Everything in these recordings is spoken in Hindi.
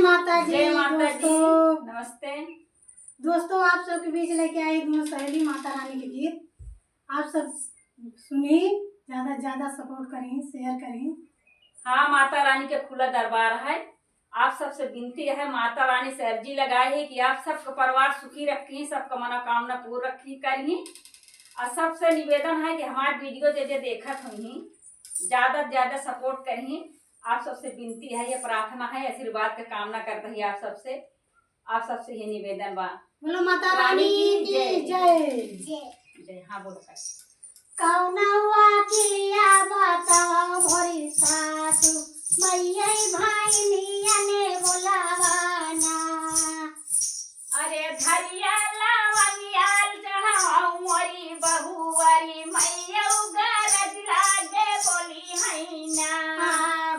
माता जी। जय माता जी। दोस्तों नमस्ते दोस्तों, आप सबके बीच लेके आई दोनों सहेली माता रानी के गीत। आप सब सुनिए, ज्यादा से ज्यादा सपोर्ट करें, शेयर करें। हाँ, माता रानी के खुला दरबार है। आप सबसे विनती है, माता रानी से अर्जी लगाए है कि आप सबका परिवार सुखी रखी, सबका मनोकामना पूर्ण रखी करी। और सबसे निवेदन है कि हमारे वीडियो जे देखत हुई ज्यादा से ज्यादा सपोर्ट करी। आप सबसे विनती है, ये प्रार्थना है, आशीर्वाद का कामना करते हैं आप सबसे ये निवेदन बा। बोलो माता रानी की जय जय। हाँ बोलो। कौनवा किलिया बताओ भोरी सासु मैया भाई नियने बोलावाना। अरे धरिया लावंगियाल चढ़ाऊ मोरी बहुवरी मैया गरज लागे बोली हैना।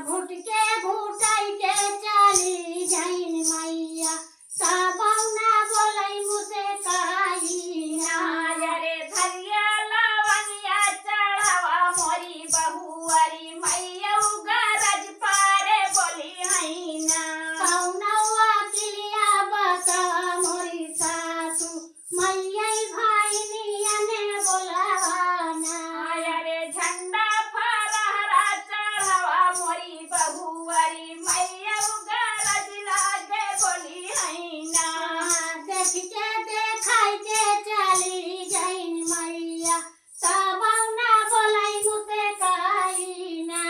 घुट के घुटाई के चली जाइन मैया सबौना बोलै मुसे काईना। अरे धरिया लावंगिया चढ़ावा मोरी बहुवरी मैया गरज पारे बोली हैना। कौनवा किलिया बता मोरी सासु मैया भाई नियने बोलावाना। अरे झंडा फहरा चढ़ावा मोरी बहुवरी मैया गरज लागे बोली हैना। देख के देखाई के चली जाइन मैया सबौना बोलै मुसे काईना।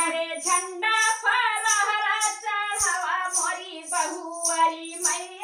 अरे झंडा फहरा चढ़ावा मोरी बहुवरी मैया